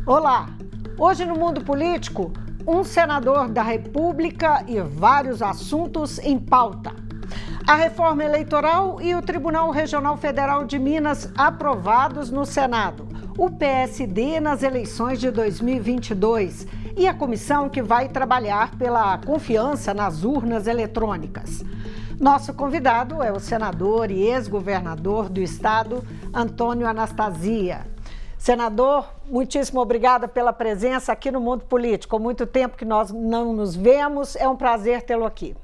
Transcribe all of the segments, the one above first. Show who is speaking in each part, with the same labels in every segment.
Speaker 1: Olá! Hoje no Mundo Político, um senador da República e vários assuntos em pauta. A reforma eleitoral e o Tribunal Regional Federal de Minas aprovados no Senado. O PSD nas eleições de 2022 e a comissão que vai trabalhar pela confiança nas urnas eletrônicas. Nosso convidado é o senador e ex-governador do estado, Antônio Anastasia. Senador, muitíssimo obrigada pela presença aqui no Mundo Político. Há muito tempo que nós não nos vemos, é um prazer tê-lo aqui.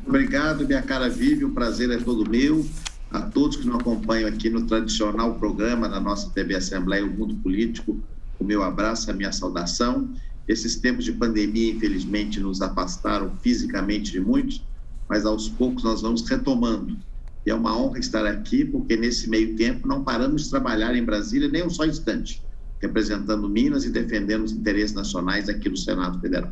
Speaker 2: Obrigado, minha cara Vivi, o prazer é todo meu. A todos que nos acompanham aqui no tradicional programa da nossa TV Assembleia, o Mundo Político, o meu abraço, a minha saudação. Esses tempos de pandemia, infelizmente, nos afastaram fisicamente de muitos, mas aos poucos nós vamos retomando. E é uma honra estar aqui, porque nesse meio tempo não paramos de trabalhar em Brasília nem um só instante, representando Minas e defendendo os interesses nacionais aqui no Senado Federal.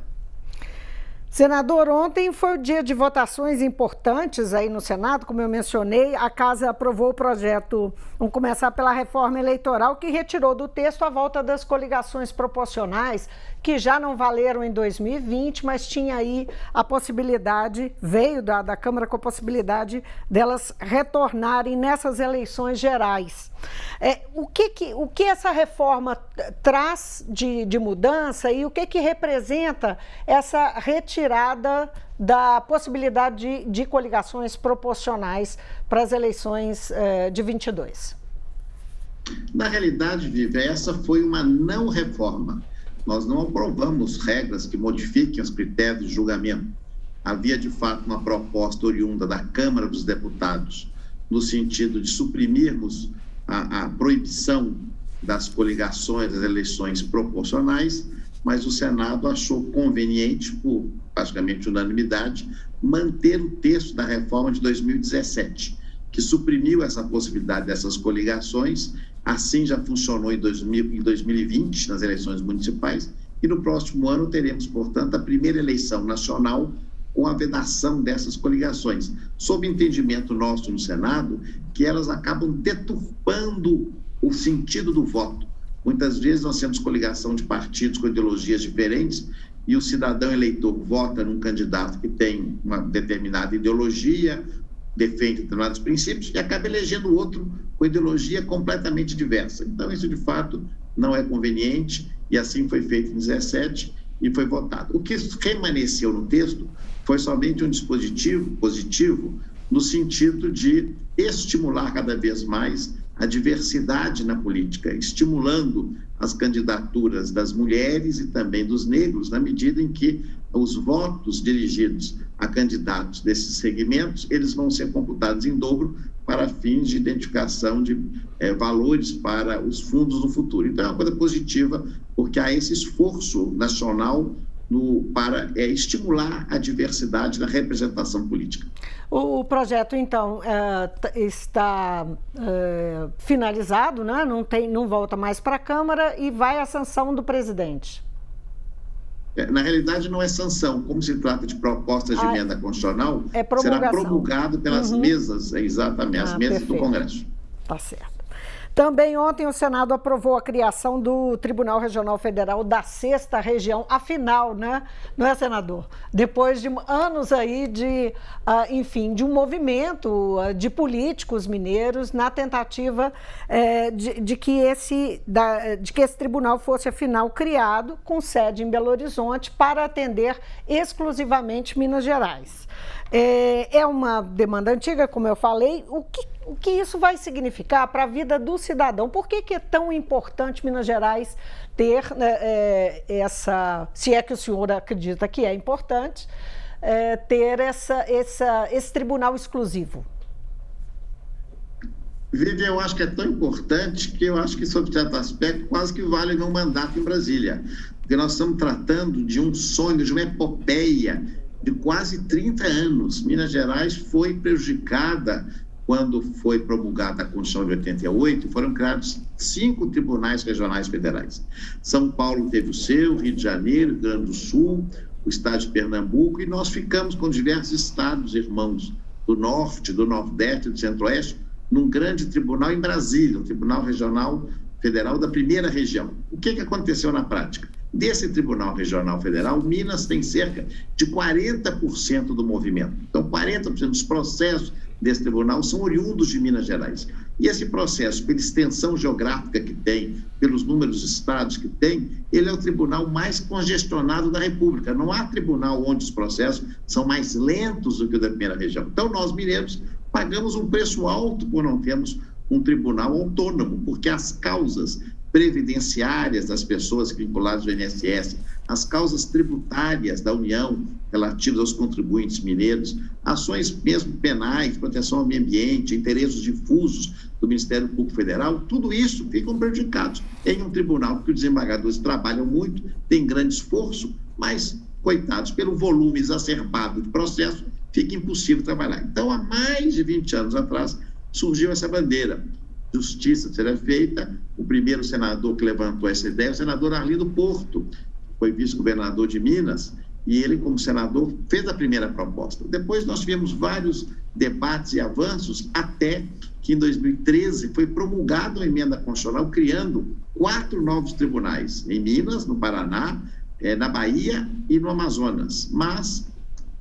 Speaker 1: Senador, ontem foi o dia de votações importantes aí no Senado, como eu mencionei, a Casa aprovou o projeto, vamos começar pela reforma eleitoral, que retirou do texto a volta das coligações proporcionais, que já não valeram em 2020, mas tinha aí a possibilidade, veio da Câmara com a possibilidade delas retornarem nessas eleições gerais. O que essa reforma traz de mudança e o que representa essa retirada da possibilidade de coligações proporcionais para as eleições de 22?
Speaker 2: Na realidade, Vivi, essa foi uma não reforma. Nós não aprovamos regras que modifiquem os critérios de julgamento. Havia, de fato, uma proposta oriunda da Câmara dos Deputados, no sentido de suprimirmos a proibição das coligações, das eleições proporcionais, mas o Senado achou conveniente, por praticamente unanimidade, manter o texto da reforma de 2017, que suprimiu essa possibilidade dessas coligações. Assim já funcionou em 2020, nas eleições municipais, e no próximo ano teremos, portanto, a primeira eleição nacional com a vedação dessas coligações, sob entendimento nosso no Senado, que elas acabam deturpando o sentido do voto. Muitas vezes nós temos coligação de partidos com ideologias diferentes e o cidadão eleitor vota num candidato que tem uma determinada ideologia, defende determinados princípios e acaba elegendo outro com ideologia completamente diversa. Então, isso, de fato, não é conveniente e assim foi feito em 2017 e foi votado. O que remanesceu no texto foi somente um dispositivo positivo no sentido de estimular cada vez mais a diversidade na política, estimulando as candidaturas das mulheres e também dos negros, na medida em que os votos dirigidos a candidatos desses segmentos, eles vão ser computados em dobro para fins de identificação de valores para os fundos no futuro. Então, é uma coisa positiva, porque há esse esforço nacional para estimular a diversidade na representação política.
Speaker 1: O projeto, então, está finalizado, né? Não volta mais para a Câmara e vai à sanção do presidente.
Speaker 2: Na realidade, não é sanção. Como se trata de propostas de emenda constitucional, será promulgado pelas mesas, exatamente, as mesas do Congresso.
Speaker 1: Tá certo. Também ontem o Senado aprovou a criação do Tribunal Regional Federal da 6ª Região, afinal, né? Não é, senador? Depois de anos aí de um movimento de políticos mineiros na tentativa de que esse tribunal fosse, afinal, criado com sede em Belo Horizonte para atender exclusivamente Minas Gerais. É uma demanda antiga, como eu falei. O que isso vai significar para a vida do cidadão? Por que é tão importante Minas Gerais ter se é que o senhor acredita que é importante, ter esse tribunal exclusivo?
Speaker 2: Vivi, eu acho que é tão importante que eu acho que, sob certo aspecto, quase que vale meu mandato em Brasília. Porque nós estamos tratando de um sonho, de uma epopeia de quase 30 anos. Minas Gerais foi prejudicada quando foi promulgada a Constituição de 88, foram criados 5 tribunais regionais federais. São Paulo teve o seu, Rio de Janeiro, Rio Grande do Sul, o estado de Pernambuco, e nós ficamos com diversos estados irmãos do Norte, do Nordeste e do Centro-Oeste, num grande tribunal em Brasília, o Tribunal Regional Federal da primeira região. O que aconteceu na prática? Desse Tribunal Regional Federal, Minas tem cerca de 40% do movimento. Então, 40% dos processos desse tribunal são oriundos de Minas Gerais. E esse processo, pela extensão geográfica que tem, pelos números de estados que tem, ele é o tribunal mais congestionado da República. Não há tribunal onde os processos são mais lentos do que o da primeira região. Então, nós, mineiros, pagamos um preço alto por não termos um tribunal autônomo, porque as causas previdenciárias das pessoas vinculadas ao INSS, as causas tributárias da União relativas aos contribuintes mineiros, ações mesmo penais, proteção ao meio ambiente, interesses difusos do Ministério Público Federal, tudo isso ficam prejudicados em um tribunal que os desembargadores trabalham muito, têm grande esforço, mas, coitados, pelo volume exacerbado de processo, fica impossível trabalhar. Então, há mais de 20 anos atrás, surgiu essa bandeira. Justiça será feita. O primeiro senador que levantou essa ideia é o senador Arlindo Porto, que foi vice-governador de Minas, e ele, como senador, fez a primeira proposta. Depois nós tivemos vários debates e avanços, até que em 2013 foi promulgada a emenda constitucional, criando 4 novos tribunais, em Minas, no Paraná, na Bahia e no Amazonas. Mas,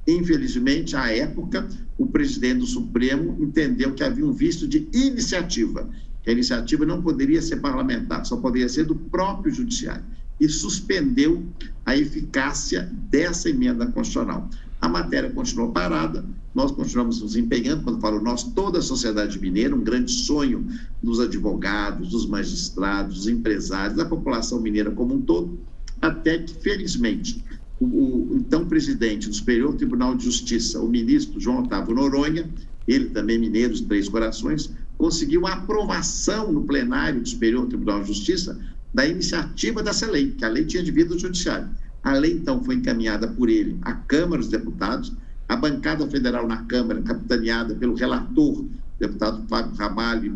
Speaker 2: infelizmente, à época, o presidente do Supremo entendeu que havia um vício de iniciativa, que a iniciativa não poderia ser parlamentar, só poderia ser do próprio judiciário, e suspendeu a eficácia dessa emenda constitucional. A matéria continuou parada, nós continuamos nos empenhando, quando falo nós, toda a sociedade mineira, um grande sonho dos advogados, dos magistrados, dos empresários, da população mineira como um todo, até que, felizmente, o então presidente do Superior Tribunal de Justiça, o ministro João Otávio Noronha, ele também mineiro de Três Corações, conseguiu a aprovação no plenário do Superior Tribunal de Justiça da iniciativa dessa lei, que a lei tinha de vida do judiciário. A lei, então, foi encaminhada por ele à Câmara dos Deputados, a bancada federal na Câmara, capitaneada pelo relator, deputado Fábio Ramalho,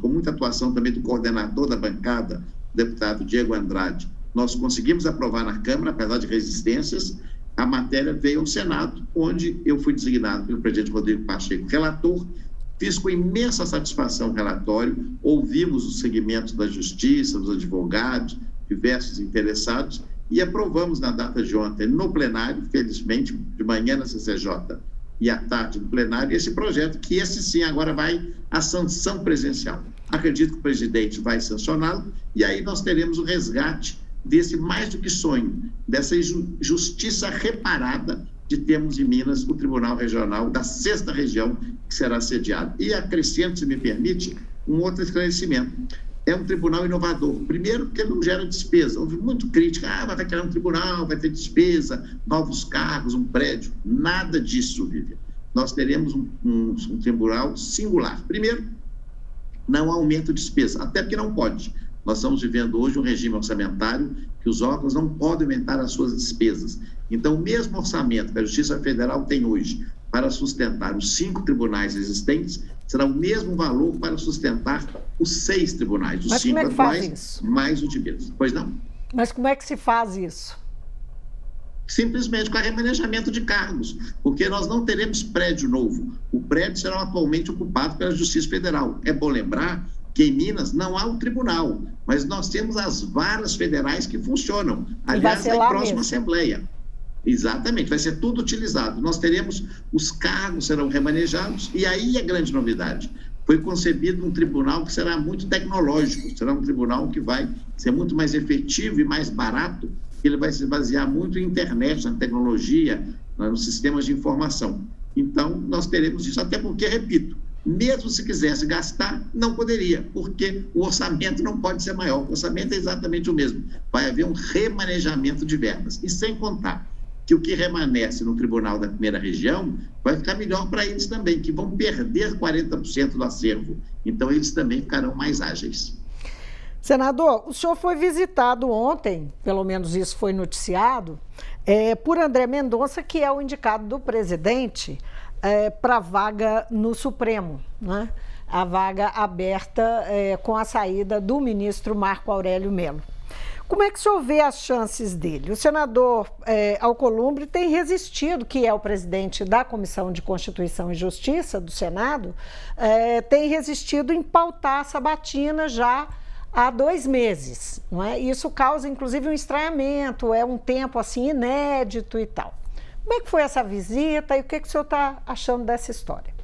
Speaker 2: com muita atuação também do coordenador da bancada, deputado Diego Andrade. Nós conseguimos aprovar na Câmara, apesar de resistências. A matéria veio ao Senado, onde eu fui designado pelo presidente Rodrigo Pacheco relator. Fiz com imensa satisfação o relatório, ouvimos os segmentos da Justiça, dos advogados, diversos interessados, e aprovamos na data de ontem, no plenário, felizmente, de manhã na CCJ e à tarde no plenário, esse projeto, que esse sim agora vai à sanção presencial. Acredito que o presidente vai sancioná-lo, e aí nós teremos o resgate desse mais do que sonho, dessa justiça reparada de termos em Minas o Tribunal Regional da 6ª Região, que será sediado. E acrescento, se me permite, um outro esclarecimento. É um tribunal inovador. Primeiro, porque não gera despesa. Houve muito crítica. Vai criar um tribunal, vai ter despesa, novos cargos, um prédio. Nada disso, Vivian. Nós teremos um tribunal singular. Primeiro, não há aumento de despesa, até porque não pode. Nós estamos vivendo hoje um regime orçamentário que os órgãos não podem aumentar as suas despesas. Então, o mesmo orçamento que a Justiça Federal tem hoje para sustentar os 5 tribunais existentes, será o mesmo valor para sustentar os 6 tribunais, os 5 atuais, mais o de Minas. Pois não?
Speaker 1: Mas como é que se faz isso?
Speaker 2: Simplesmente com remanejamento de cargos, porque nós não teremos prédio novo. O prédio será atualmente ocupado pela Justiça Federal. É bom lembrar que em Minas não há um tribunal, mas nós temos as varas federais que funcionam. Aliás, na próxima Assembleia. Exatamente, vai ser tudo utilizado. Nós teremos, os cargos serão remanejados, e aí é grande novidade. Foi concebido um tribunal que será muito tecnológico, será um tribunal que vai ser muito mais efetivo e mais barato, ele vai se basear muito em internet, na tecnologia, nos sistemas de informação. Então, nós teremos isso, até porque, repito, mesmo se quisesse gastar, não poderia, porque o orçamento não pode ser maior, o orçamento é exatamente o mesmo. Vai haver um remanejamento de verbas, e sem contar que o que remanesce no Tribunal da Primeira Região vai ficar melhor para eles também, que vão perder 40% do acervo, então eles também ficarão mais ágeis.
Speaker 1: Senador, o senhor foi visitado ontem, pelo menos isso foi noticiado, por André Mendonça, que é o indicado do presidente para a vaga no Supremo, né? A vaga aberta com a saída do ministro Marco Aurélio Mello. Como é que o senhor vê as chances dele? O senador Alcolumbre tem resistido, que é o presidente da Comissão de Constituição e Justiça do Senado, tem resistido em pautar a sabatina já há 2 meses, não é? Isso causa, inclusive, um estranhamento, é um tempo, assim, inédito e tal. Como é que foi essa visita e o que o senhor está achando dessa história?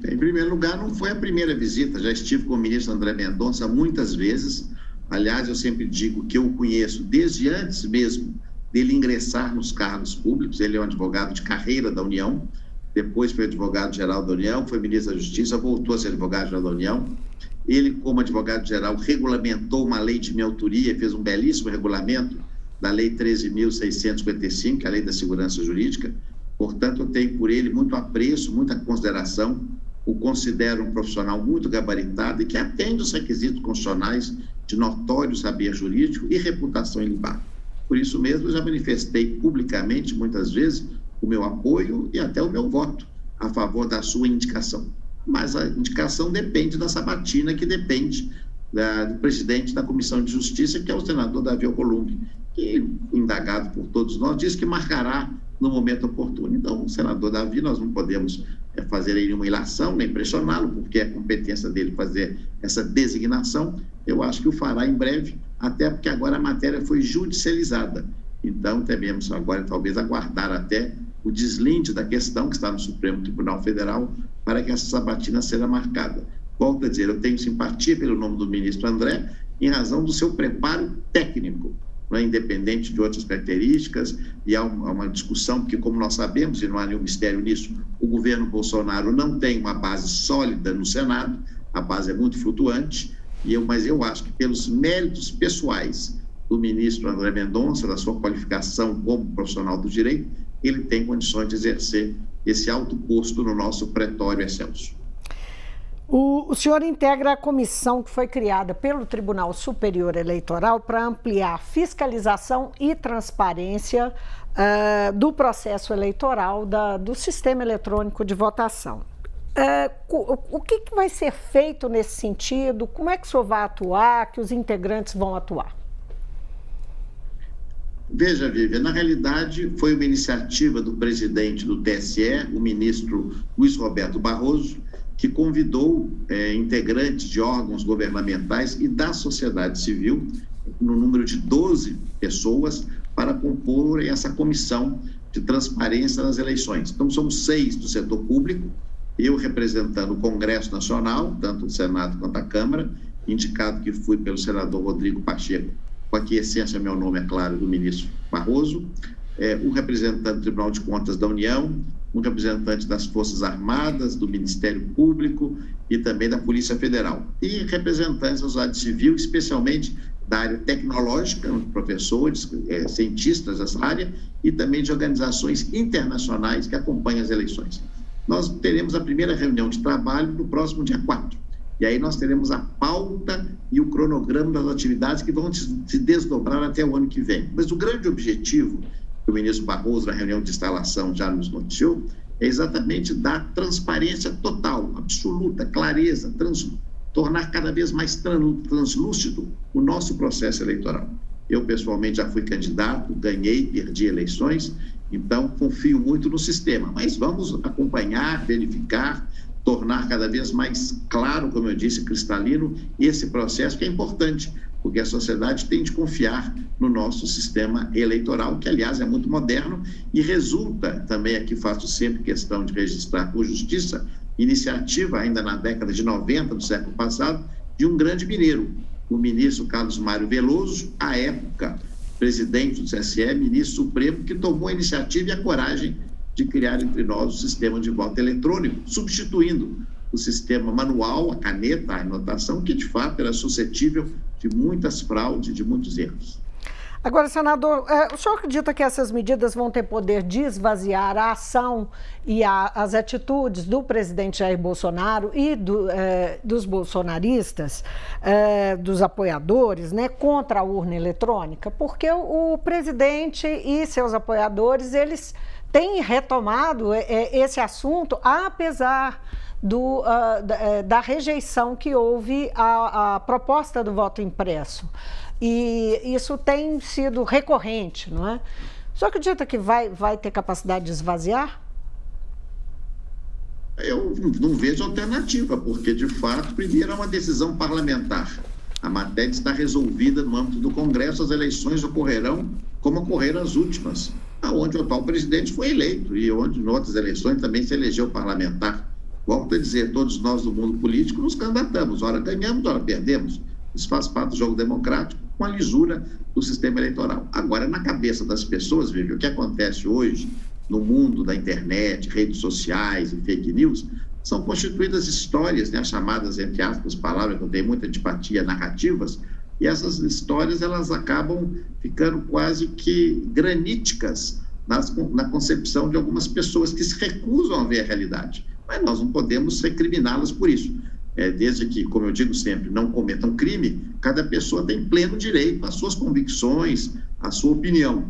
Speaker 2: Em primeiro lugar, não foi a primeira visita, já estive com o ministro André Mendonça muitas vezes. Aliás, eu sempre digo que eu o conheço desde antes mesmo dele ingressar nos cargos públicos. Ele é um advogado de carreira da União, depois foi advogado-geral da União, foi ministro da Justiça, voltou a ser advogado-geral da União. Ele, como advogado-geral, regulamentou uma lei de minha autoria, fez um belíssimo regulamento da Lei 13.655, a Lei da Segurança Jurídica. Portanto, eu tenho por ele muito apreço, muita consideração. O considero um profissional muito gabaritado e que atende os requisitos constitucionais de notório saber jurídico e reputação ilibada. Por isso mesmo, eu já manifestei publicamente, muitas vezes, o meu apoio e até o meu voto a favor da sua indicação. Mas a indicação depende da sabatina, que depende do presidente da Comissão de Justiça, que é o senador Davi Alcolumbre, que, indagado por todos nós, diz que marcará no momento oportuno. Então, o senador Davi, nós não podemos fazer nenhuma ilação, nem pressioná-lo, porque é competência dele fazer essa designação. Eu acho que o fará em breve, até porque agora a matéria foi judicializada. Então, devemos agora, talvez, aguardar até o deslinde da questão, que está no Supremo Tribunal Federal, para que essa sabatina seja marcada. Volto a dizer, eu tenho simpatia pelo nome do ministro André, em razão do seu preparo técnico, não é, independente de outras características, e há uma discussão, porque, como nós sabemos, e não há nenhum mistério nisso, o governo Bolsonaro não tem uma base sólida no Senado, a base é muito flutuante, mas eu acho que pelos méritos pessoais do ministro André Mendonça, da sua qualificação como profissional do direito, ele tem condições de exercer esse alto posto no nosso pretório excelso.
Speaker 1: O senhor integra a comissão que foi criada pelo Tribunal Superior Eleitoral para ampliar fiscalização e transparência do processo eleitoral, do sistema eletrônico de votação. O que vai ser feito nesse sentido? Como é que o senhor vai atuar, que os integrantes vão atuar?
Speaker 2: Veja, Vivian, na realidade foi uma iniciativa do presidente do TSE, o ministro Luiz Roberto Barroso, que convidou integrantes de órgãos governamentais e da sociedade civil, no número de 12 pessoas, para compor essa comissão de transparência nas eleições. Então, somos 6 do setor público, eu representando o Congresso Nacional, tanto o Senado quanto a Câmara, indicado que fui pelo senador Rodrigo Pacheco, com a aquiescência, meu nome é claro, do ministro Barroso, o representante do Tribunal de Contas da União, um representante das Forças Armadas, do Ministério Público e também da Polícia Federal. E representantes da sociedade civil, especialmente da área tecnológica, professores, cientistas dessa área, e também de organizações internacionais que acompanham as eleições. Nós teremos a primeira reunião de trabalho no próximo dia 4. E aí nós teremos a pauta e o cronograma das atividades que vão se desdobrar até o ano que vem. Mas o grande objetivo que o ministro Barroso, na reunião de instalação, já nos noticiou, é exatamente dar transparência total, absoluta, clareza, tornar cada vez mais translúcido o nosso processo eleitoral. Eu, pessoalmente, já fui candidato, ganhei, perdi eleições, então confio muito no sistema. Mas vamos acompanhar, verificar, tornar cada vez mais claro, como eu disse, cristalino, esse processo que é importante, porque a sociedade tem de confiar no nosso sistema eleitoral, que, aliás, é muito moderno e resulta, também aqui faço sempre questão de registrar por justiça, iniciativa ainda na década de 90 do século passado, de um grande mineiro, o ministro Carlos Mário Veloso, à época presidente do TSE, ministro supremo, que tomou a iniciativa e a coragem de criar entre nós o sistema de voto eletrônico, substituindo o sistema manual, a caneta, a anotação, que de fato era suscetível de muitas fraudes, de muitos erros.
Speaker 1: Agora, senador, o senhor acredita que essas medidas vão ter poder de esvaziar a ação e as atitudes do presidente Jair Bolsonaro e dos bolsonaristas, dos apoiadores, né, contra a urna eletrônica? Porque o presidente e seus apoiadores, eles têm retomado esse assunto, apesar da rejeição que houve à proposta do voto impresso. E isso tem sido recorrente, não é? O senhor acredita que vai ter capacidade de esvaziar?
Speaker 2: Eu não vejo alternativa, porque, de fato, primeiro é uma decisão parlamentar. A matéria está resolvida no âmbito do Congresso, as eleições ocorrerão como ocorreram as últimas, onde o atual presidente foi eleito e onde, em outras eleições, também se elegeu parlamentar. Volto a dizer, todos nós do mundo político nos candidatamos, ora ganhamos, ora perdemos. Isso faz parte do jogo democrático, com a lisura do sistema eleitoral. Agora, na cabeça das pessoas, Vivi, o que acontece hoje no mundo da internet, redes sociais e fake news, são constituídas histórias, né, chamadas, entre aspas, palavras que eu tenho muita antipatia, narrativas, e essas histórias elas acabam ficando quase que graníticas na concepção de algumas pessoas que se recusam a ver a realidade. Mas nós não podemos recriminá-las por isso. Desde que, como eu digo sempre, não cometam crime, cada pessoa tem pleno direito às suas convicções, à sua opinião.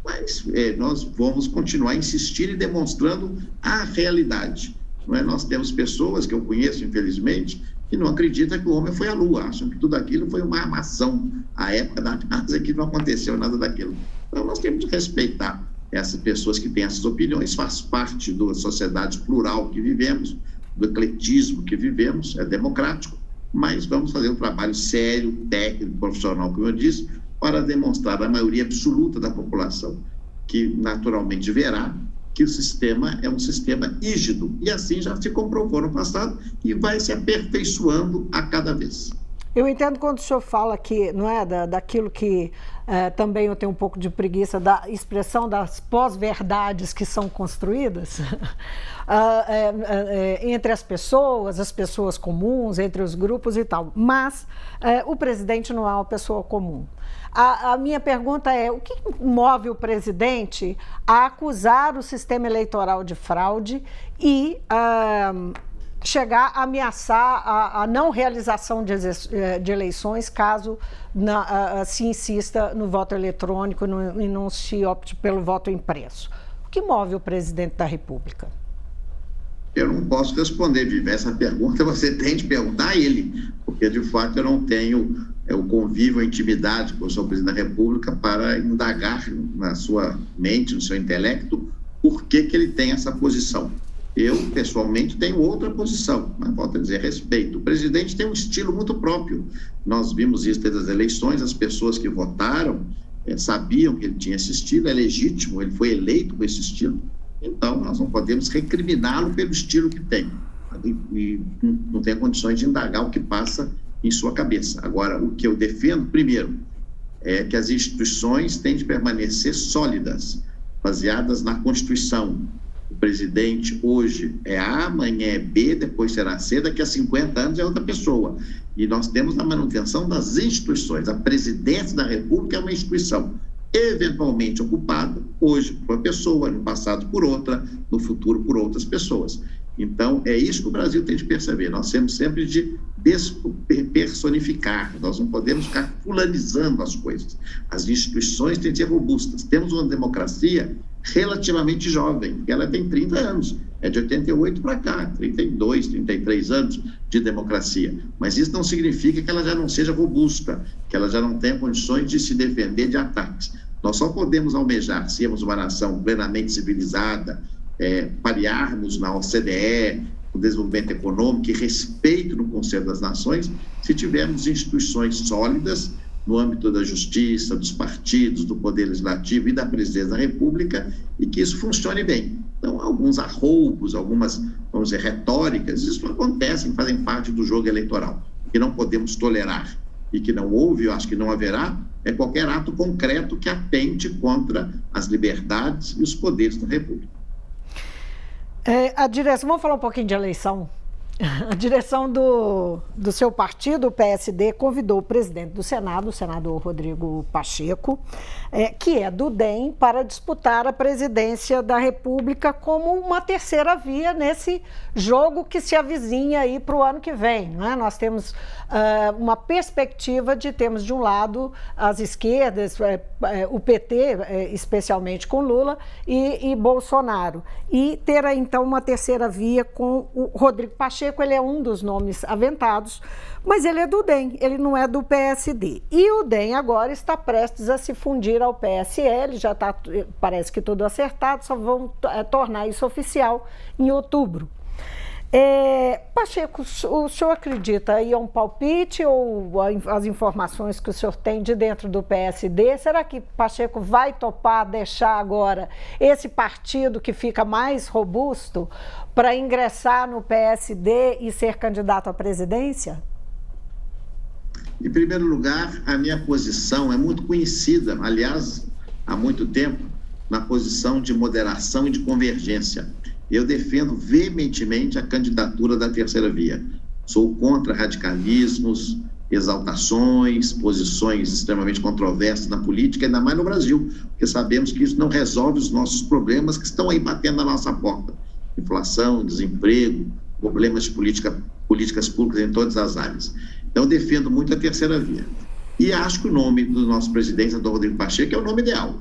Speaker 2: Mas nós vamos continuar insistindo e demonstrando a realidade. Não é? Nós temos pessoas que eu conheço, infelizmente, que não acreditam que o homem foi à Lua, acham que tudo aquilo foi uma armação à época da NASA, que não aconteceu nada daquilo. Então, nós temos de respeitar essas pessoas que têm essas opiniões, faz parte da sociedade plural que vivemos, do ecletismo que vivemos, é democrático, mas vamos fazer um trabalho sério, técnico, profissional, como eu disse, para demonstrar à maioria absoluta da população que naturalmente verá que o sistema é um sistema rígido, e assim já se comprovou no passado e vai se aperfeiçoando a cada vez.
Speaker 1: Eu entendo quando o senhor fala que, não é, daquilo que também eu tenho um pouco de preguiça, da expressão das pós-verdades que são construídas entre as pessoas comuns, entre os grupos e tal, mas o presidente não é uma pessoa comum. A minha pergunta é, o que move o presidente a acusar o sistema eleitoral de fraude e chegar a ameaçar a não realização de eleições caso se insista no voto eletrônico e não se opte pelo voto impresso? O que move o presidente da República?
Speaker 2: Eu não posso responder, Vivi. Essa pergunta você tem de perguntar a ele, porque de fato eu não tenho o convívio, a intimidade com o senhor presidente da República para indagar na sua mente, no seu intelecto, por que ele tem essa posição. Eu, pessoalmente, tenho outra posição, mas volto a dizer, respeito. O presidente tem um estilo muito próprio. Nós vimos isso desde as eleições, as pessoas que votaram sabiam que ele tinha esse estilo, é legítimo, ele foi eleito com esse estilo. Então, nós não podemos recriminá-lo pelo estilo que tem. E não tem condições de indagar o que passa em sua cabeça. Agora, o que eu defendo, primeiro, é que as instituições têm de permanecer sólidas, baseadas na Constituição. O presidente hoje é A, amanhã é B, depois será C, daqui a 50 anos é outra pessoa. E nós temos a manutenção das instituições. A presidência da República é uma instituição eventualmente ocupada, hoje por uma pessoa, no passado por outra, no futuro por outras pessoas. Então, é isso que o Brasil tem de perceber. Nós temos sempre de despersonificar, nós não podemos ficar fulanizando as coisas. As instituições têm de ser robustas. Temos uma democracia relativamente jovem, porque ela tem 30 anos, é de 88 para cá, 32, 33 anos de democracia. Mas isso não significa que ela já não seja robusta, que ela já não tenha condições de se defender de ataques. Nós só podemos almejar, sermos uma nação plenamente civilizada, parearmos na OCDE, o desenvolvimento econômico e respeito no Conselho das Nações, se tivermos instituições sólidas no âmbito da justiça, dos partidos, do Poder Legislativo e da Presidência da República, e que isso funcione bem. Então, alguns arroubos, algumas, vamos dizer, retóricas, isso não acontecem, fazem parte do jogo eleitoral. O que não podemos tolerar e que não houve, eu acho que não haverá, é qualquer ato concreto que atente contra as liberdades e os poderes da República.
Speaker 1: A direção, vamos falar um pouquinho de eleição. A direção do seu partido, o PSD, convidou o presidente do Senado, o senador Rodrigo Pacheco, que é do DEM, para disputar a presidência da República como uma terceira via nesse jogo que se avizinha aí para o ano que vem, né? Nós temos uma perspectiva de termos, de um lado, as esquerdas, o PT, especialmente com Lula, e Bolsonaro, e ter, então, uma terceira via com o Rodrigo Pacheco. Ele é um dos nomes aventados, mas ele é do DEM, ele não é do PSD. E o DEM agora está prestes a se fundir ao PSL, já está, parece que tudo acertado, só vão tornar isso oficial em outubro. Pacheco, o senhor acredita aí é um palpite ou as informações que o senhor tem de dentro do PSD? Será que Pacheco vai topar deixar agora esse partido que fica mais robusto para ingressar no PSD e ser candidato à presidência?
Speaker 2: Em primeiro lugar, a minha posição é muito conhecida, aliás, há muito tempo, na posição de moderação e de convergência. Eu defendo veementemente a candidatura da terceira via. Sou contra radicalismos, exaltações, posições extremamente controversas na política, ainda mais no Brasil, porque sabemos que isso não resolve os nossos problemas que estão aí batendo na nossa porta. Inflação, desemprego, problemas de políticas públicas em todas as áreas. Então, eu defendo muito a terceira via. E acho que o nome do nosso presidente, do Rodrigo Pacheco, é o nome ideal.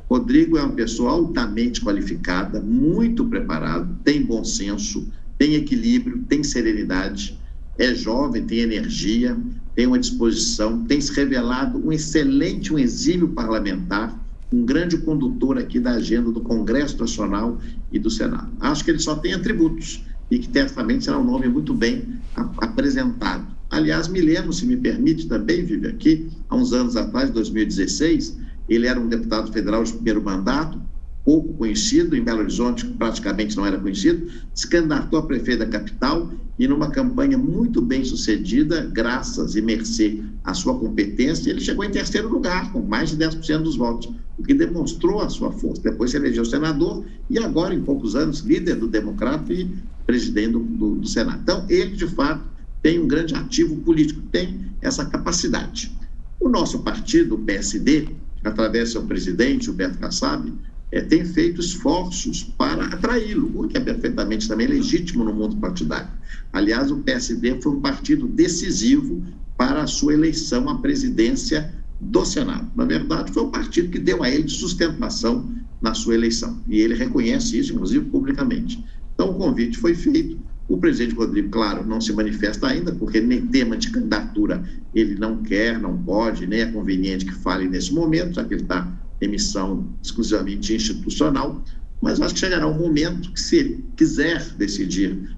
Speaker 2: Rodrigo é uma pessoa altamente qualificada, muito preparado, tem bom senso, tem equilíbrio, tem serenidade, é jovem, tem energia, tem uma disposição, tem se revelado um excelente, um exímio parlamentar, um grande condutor aqui da agenda do Congresso Nacional e do Senado. Acho que ele só tem atributos e que certamente será um nome muito bem apresentado. Aliás, me lembro, se me permite também, vive aqui, há uns anos atrás, 2016, ele era um deputado federal de primeiro mandato, pouco conhecido, em Belo Horizonte praticamente não era conhecido, se candidatou a prefeito da capital e numa campanha muito bem sucedida, graças e mercê à sua competência, ele chegou em terceiro lugar, com mais de 10% dos votos, o que demonstrou a sua força. Depois se elegeu senador e agora, em poucos anos, líder do Democrata e presidente do Senado. Então, ele, de fato, tem um grande ativo político, tem essa capacidade. O nosso partido, o PSD, através do seu presidente, o Beto Kassab, tem feito esforços para atraí-lo, o que é perfeitamente também legítimo no mundo partidário. Aliás, o PSD foi um partido decisivo para a sua eleição à presidência do Senado. Na verdade, foi o partido que deu a ele sustentação na sua eleição. E ele reconhece isso, inclusive, publicamente. Então, o convite foi feito. O presidente Rodrigo, claro, não se manifesta ainda, porque nem tema de candidatura ele não quer, não pode, nem é conveniente que fale nesse momento, já que ele está em missão exclusivamente institucional, mas acho que chegará um momento que, se ele quiser decidir,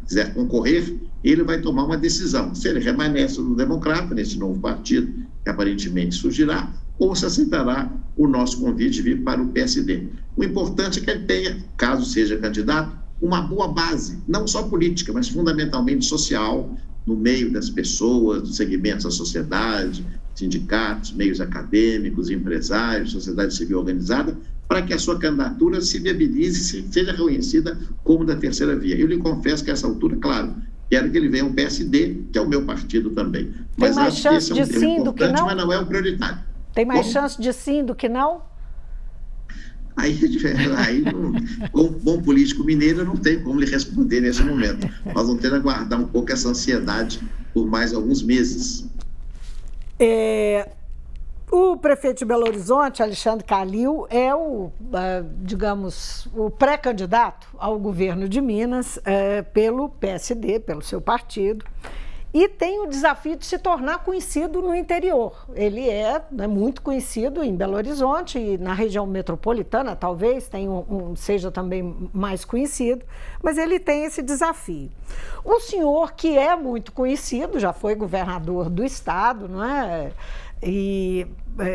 Speaker 2: quiser concorrer, ele vai tomar uma decisão. Se ele permanece no Democrata, nesse novo partido, que aparentemente surgirá, ou se aceitará o nosso convite de vir para o PSD. O importante é que ele tenha, caso seja candidato, uma boa base, não só política, mas fundamentalmente social, no meio das pessoas, dos segmentos da sociedade, sindicatos, meios acadêmicos, empresários, sociedade civil organizada, para que a sua candidatura se viabilize e seja reconhecida como da terceira via. Eu lhe confesso que a essa altura, claro, quero que ele venha ao PSD, que é o meu partido também.
Speaker 1: Tem mais chance de sim do que não?
Speaker 2: Mas não é o prioritário.
Speaker 1: Tem mais chance de sim do que não?
Speaker 2: Aí como bom político mineiro, não tem como lhe responder nesse momento. Nós vamos ter que aguardar um pouco essa ansiedade por mais alguns meses.
Speaker 1: O prefeito de Belo Horizonte, Alexandre Calil, é o pré-candidato ao governo de Minas pelo PSD, pelo seu partido, e tem o desafio de se tornar conhecido no interior. Ele é muito conhecido em Belo Horizonte e na região metropolitana, talvez seja também mais conhecido, mas ele tem esse desafio. O senhor, que é muito conhecido, já foi governador do estado, não é? E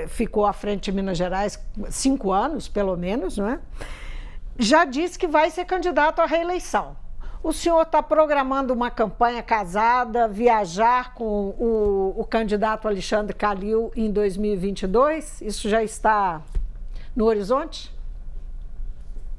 Speaker 1: ficou à frente de Minas Gerais 5 anos, pelo menos, não é? Já disse que vai ser candidato à reeleição. O senhor está programando uma campanha casada, viajar com o candidato Alexandre Calil em 2022? Isso já está no horizonte?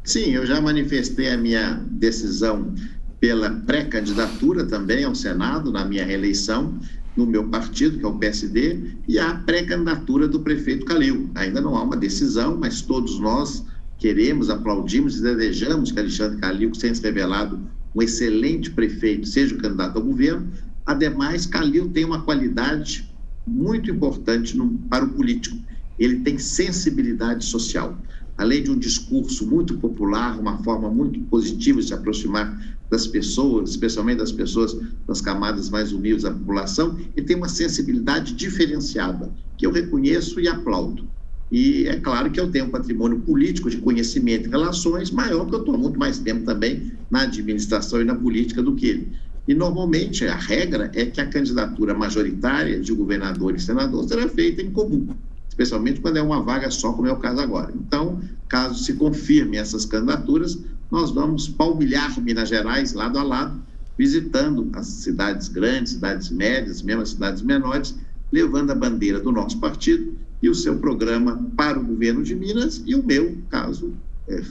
Speaker 2: Sim, eu já manifestei a minha decisão pela pré-candidatura também ao Senado, na minha reeleição, no meu partido, que é o PSD, e a pré-candidatura do prefeito Calil. Ainda não há uma decisão, mas todos nós queremos, aplaudimos e desejamos que Alexandre Calil, que tenha se revelado um excelente prefeito, seja o candidato ao governo. Ademais, Calil tem uma qualidade muito importante para o político. Ele tem sensibilidade social. Além de um discurso muito popular, uma forma muito positiva de se aproximar das pessoas, especialmente das pessoas das camadas mais humildes da população, ele tem uma sensibilidade diferenciada, que eu reconheço e aplaudo. E é claro que eu tenho um patrimônio político de conhecimento e relações maior, porque eu estou há muito mais tempo também na administração e na política do que ele. E, normalmente, a regra é que a candidatura majoritária de governador e senador será feita em comum, especialmente quando é uma vaga só, como é o caso agora. Então, caso se confirmem essas candidaturas, nós vamos palmilhar Minas Gerais lado a lado, visitando as cidades grandes, cidades médias, mesmo as cidades menores, levando a bandeira do nosso partido e o seu programa para o governo de Minas e o meu, caso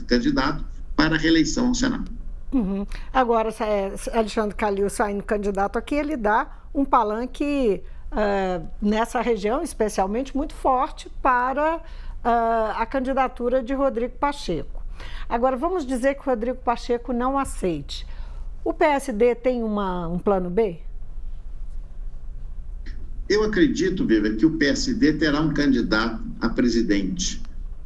Speaker 2: candidato, para a reeleição ao Senado.
Speaker 1: Uhum. Agora, Alexandre Calil saindo candidato aqui, ele dá um palanque nessa região, especialmente, muito forte para a candidatura de Rodrigo Pacheco. Agora, vamos dizer que o Rodrigo Pacheco não aceite. O PSD tem um plano B?
Speaker 2: Eu acredito, Viva, que o PSD terá um candidato a presidente,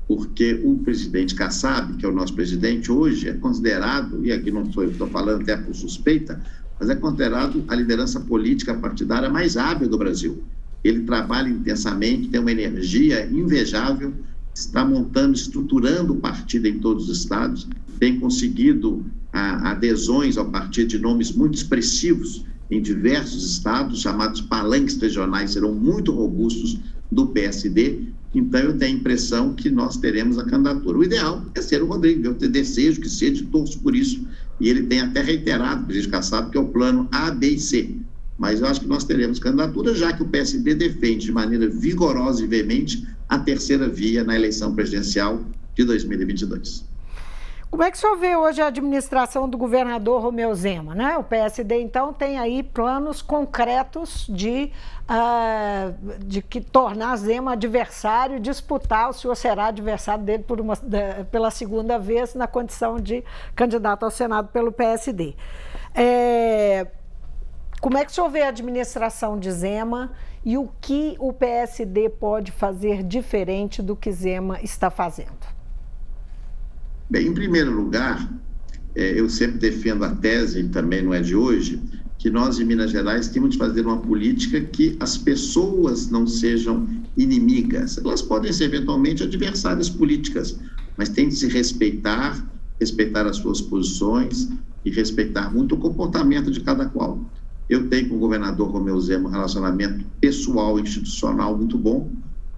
Speaker 2: porque o presidente Kassab, que é o nosso presidente hoje, é considerado, e aqui não sou eu que estou falando até por suspeita, mas é considerado a liderança política partidária mais hábil do Brasil. Ele trabalha intensamente, tem uma energia invejável, está montando, estruturando o partido em todos os estados, tem conseguido adesões ao partido de nomes muito expressivos em diversos estados, chamados palanques regionais, serão muito robustos do PSD. Então, eu tenho a impressão que nós teremos a candidatura. O ideal é ser o Rodrigo, eu desejo que seja, torço por isso, e ele tem até reiterado, o presidente Kassab, que é o plano A, B e C. Mas eu acho que nós teremos candidatura, já que o PSD defende de maneira vigorosa e veemente a terceira via na eleição presidencial de 2022.
Speaker 1: Como é que o senhor vê hoje a administração do governador Romeu Zema, né? O PSD, então, tem aí planos concretos de que tornar Zema adversário, disputar, o senhor será adversário dele pela segunda vez na condição de candidato ao Senado pelo PSD. Como é que o senhor vê a administração de Zema e o que o PSD pode fazer diferente do que Zema está fazendo?
Speaker 2: Bem, em primeiro lugar, eu sempre defendo a tese, e também não é de hoje, que nós em Minas Gerais temos de fazer uma política que as pessoas não sejam inimigas. Elas podem ser eventualmente adversárias políticas, mas tem de se respeitar as suas posições e respeitar muito o comportamento de cada qual. Eu tenho com o governador Romeu Zema um relacionamento pessoal e institucional muito bom,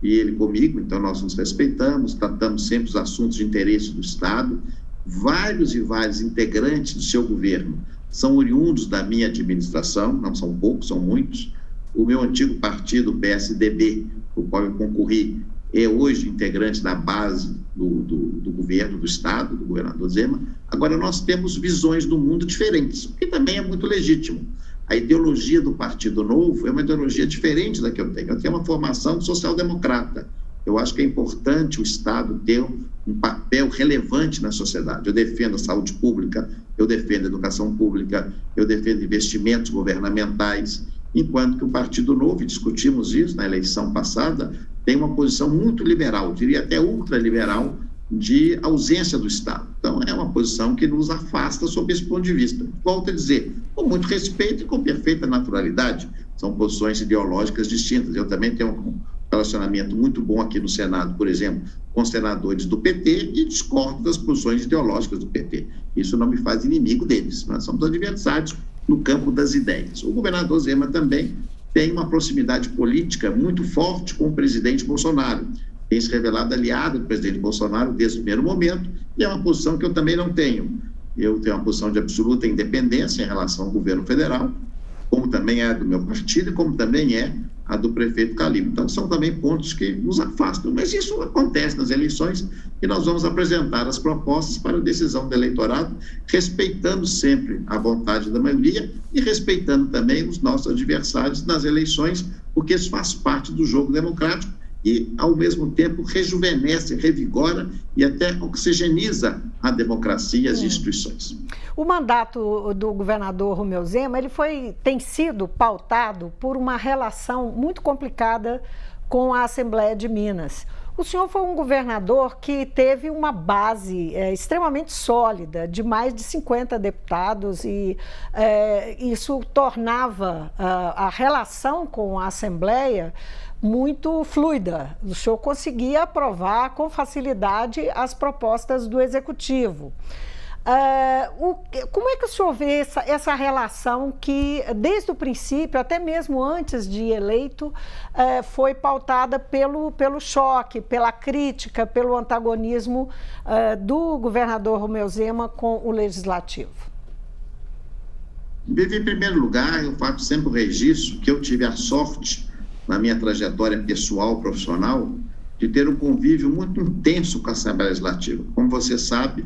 Speaker 2: e ele comigo, então nós nos respeitamos, tratamos sempre os assuntos de interesse do Estado. Vários e vários integrantes do seu governo são oriundos da minha administração, não são poucos, são muitos. O meu antigo partido, o PSDB, o qual eu concorri, é hoje integrante da base do governo do Estado, do governador Zema. Agora, nós temos visões do mundo diferentes, o que também é muito legítimo. A ideologia do Partido Novo é uma ideologia diferente da que eu tenho. Eu tenho uma formação social-democrata. Eu acho que é importante o Estado ter um papel relevante na sociedade. Eu defendo a saúde pública, eu defendo a educação pública, eu defendo investimentos governamentais, enquanto que o Partido Novo, e discutimos isso na eleição passada, tem uma posição muito liberal, diria até ultraliberal, de ausência do Estado. Então, é uma posição que nos afasta sob esse ponto de vista. Volto a dizer, com muito respeito e com perfeita naturalidade, são posições ideológicas distintas. Eu também tenho um relacionamento muito bom aqui no Senado, por exemplo, com senadores do PT e discordo das posições ideológicas do PT. Isso não me faz inimigo deles, nós somos adversários no campo das ideias. O governador Zema também tem uma proximidade política muito forte com o presidente Bolsonaro. Tem se revelado aliado do presidente Bolsonaro desde o primeiro momento, e é uma posição que eu também não tenho. Eu tenho uma posição de absoluta independência em relação ao governo federal, como também é a do meu partido e como também é a do prefeito Calil. Então, são também pontos que nos afastam. Mas isso acontece nas eleições e nós vamos apresentar as propostas para a decisão do eleitorado, respeitando sempre a vontade da maioria e respeitando também os nossos adversários nas eleições, porque isso faz parte do jogo democrático e, ao mesmo tempo, rejuvenesce, revigora e até oxigeniza a democracia e as instituições.
Speaker 1: O mandato do governador Romeu Zema, tem sido pautado por uma relação muito complicada com a Assembleia de Minas. O senhor foi um governador que teve uma base extremamente sólida, de mais de 50 deputados, e isso tornava a relação com a Assembleia muito fluida. O senhor conseguia aprovar com facilidade as propostas do Executivo. Como é que o senhor vê essa relação que, desde o princípio, até mesmo antes de eleito, foi pautada pelo choque, pela crítica, pelo antagonismo do governador Romeu Zema com o Legislativo?
Speaker 2: Em primeiro lugar, eu faço sempre o registro que eu tive a sorte, na minha trajetória pessoal, profissional, de ter um convívio muito intenso com a Assembleia Legislativa. Como você sabe,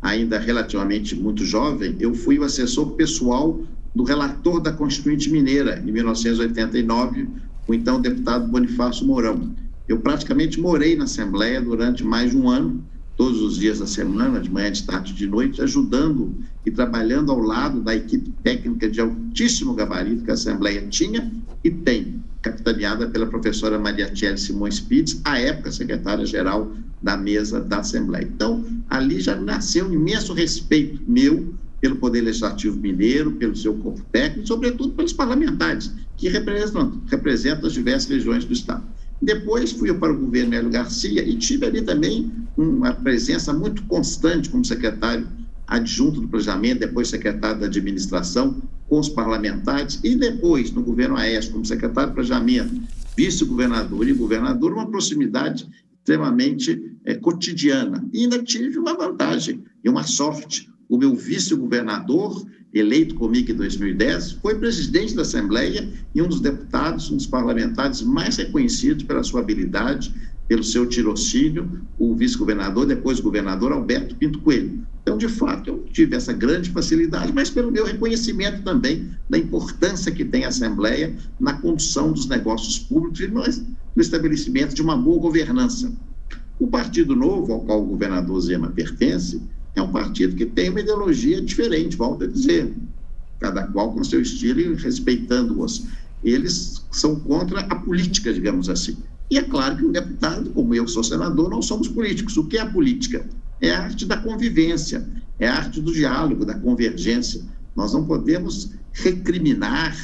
Speaker 2: ainda relativamente muito jovem, eu fui o assessor pessoal do relator da Constituinte Mineira, em 1989, o então deputado Bonifácio Mourão. Eu praticamente morei na Assembleia durante mais de um ano, todos os dias da semana, de manhã, de tarde e de noite, ajudando e trabalhando ao lado da equipe técnica de altíssimo gabarito que a Assembleia tinha e tem, capitaneada pela professora Maria Tchelle Simões Pitts, à época secretária-geral da mesa da Assembleia. Então, ali já nasceu um imenso respeito meu pelo Poder Legislativo Mineiro, pelo seu corpo técnico e, sobretudo, pelos parlamentares, que representam as diversas regiões do Estado. Depois fui para o governo Hélio Garcia e tive ali também uma presença muito constante como secretário adjunto do Planejamento, depois secretário da Administração, com os parlamentares, e depois, no governo Aécio, como secretário de Planejamento, vice-governador e governador, uma proximidade extremamente cotidiana. E ainda tive uma vantagem e uma sorte. O meu vice-governador, eleito comigo em 2010, foi presidente da Assembleia e um dos deputados, um dos parlamentares mais reconhecidos pela sua habilidade, pelo seu tirocínio, o vice-governador, depois o governador Alberto Pinto Coelho. Então, de fato, eu tive essa grande facilidade, mas pelo meu reconhecimento também da importância que tem a Assembleia na condução dos negócios públicos e no estabelecimento de uma boa governança. O Partido Novo, ao qual o governador Zema pertence, é um partido que tem uma ideologia diferente, volto a dizer, cada qual com seu estilo e respeitando-os. Eles são contra a política, digamos assim. E é claro que um deputado, como eu sou senador, não somos políticos. O que é a política? É a arte da convivência, é a arte do diálogo, da convergência. Nós não podemos recriminar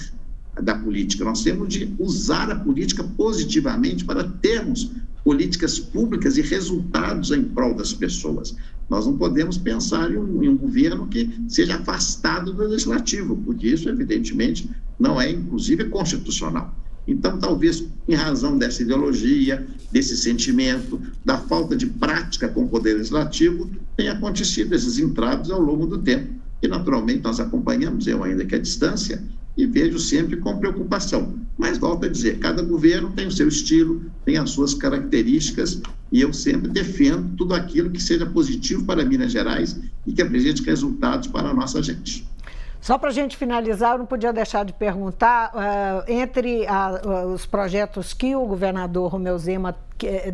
Speaker 2: da política, nós temos de usar a política positivamente para termos políticas públicas e resultados em prol das pessoas. Nós não podemos pensar em um governo que seja afastado do legislativo, porque isso, evidentemente, não é, inclusive, constitucional. Então, talvez, em razão dessa ideologia, desse sentimento, da falta de prática com o Poder Legislativo, tenha acontecido esses entraves ao longo do tempo. E, naturalmente, nós acompanhamos, eu ainda que à distância, e vejo sempre com preocupação. Mas, volto a dizer, cada governo tem o seu estilo, tem as suas características, e eu sempre defendo tudo aquilo que seja positivo para Minas Gerais e que apresente resultados para a nossa gente.
Speaker 1: Só para a gente finalizar, eu não podia deixar de perguntar, entre os projetos que o governador Romeu Zema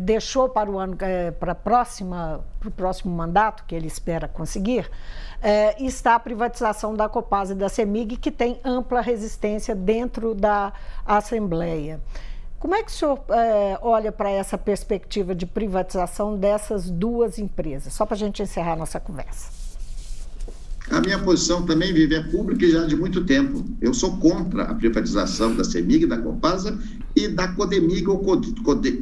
Speaker 1: deixou para o ano, para o próximo mandato, que ele espera conseguir, está a privatização da Copasa e da CEMIG, que tem ampla resistência dentro da Assembleia. Como é que o senhor olha para essa perspectiva de privatização dessas duas empresas? Só para a gente encerrar a nossa conversa.
Speaker 2: A minha posição também, Vivi, é pública e já de muito tempo. Eu sou contra a privatização da CEMIG, da Copasa e da Codemig ou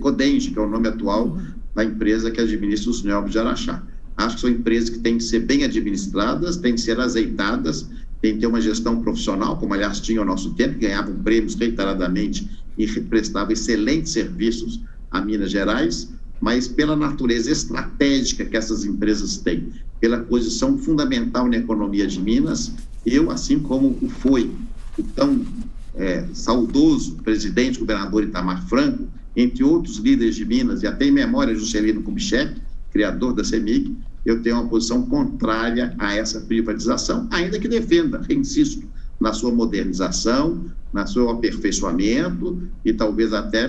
Speaker 2: Codenge, que é o nome atual da empresa que administra os Nióbios de Araxá. Acho que são empresas que têm que ser bem administradas, têm que ser azeitadas, têm que ter uma gestão profissional, como aliás tinha ao nosso tempo, ganhavam prêmios reiteradamente e prestavam excelentes serviços a Minas Gerais, mas pela natureza estratégica que essas empresas têm, pela posição fundamental na economia de Minas, eu, assim como foi o tão saudoso presidente, governador Itamar Franco, entre outros líderes de Minas, e até em memória Juscelino Kubitschek, criador da CEMIG, eu tenho uma posição contrária a essa privatização, ainda que defenda, insisto, na sua modernização, no seu aperfeiçoamento e talvez até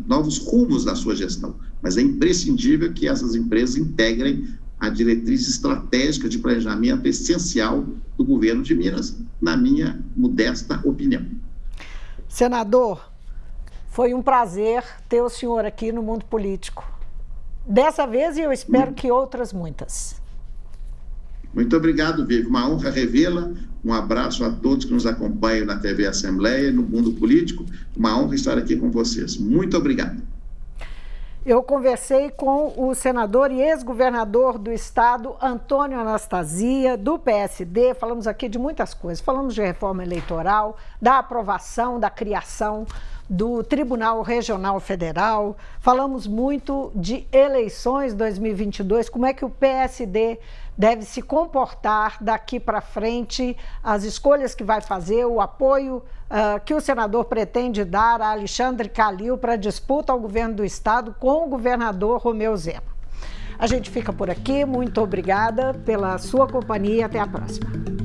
Speaker 2: novos rumos da sua gestão. Mas é imprescindível que essas empresas integrem a diretriz estratégica de planejamento essencial do governo de Minas, na minha modesta opinião.
Speaker 1: Senador, foi um prazer ter o senhor aqui no Mundo Político. Dessa vez, e eu espero que outras muitas.
Speaker 2: Muito obrigado, Vivi. Uma honra revê-la. Um abraço a todos que nos acompanham na TV Assembleia e no mundo político. Uma honra estar aqui com vocês. Muito obrigado.
Speaker 1: Eu conversei com o senador e ex-governador do estado, Antônio Anastasia, do PSD. Falamos aqui de muitas coisas. Falamos de reforma eleitoral, da aprovação, da criação do Tribunal Regional Federal. Falamos muito de eleições 2022, como é que o PSD deve se comportar daqui para frente, as escolhas que vai fazer, o apoio que o senador pretende dar a Alexandre Calil para a disputa ao governo do estado com o governador Romeu Zema. A gente fica por aqui, muito obrigada pela sua companhia, até a próxima.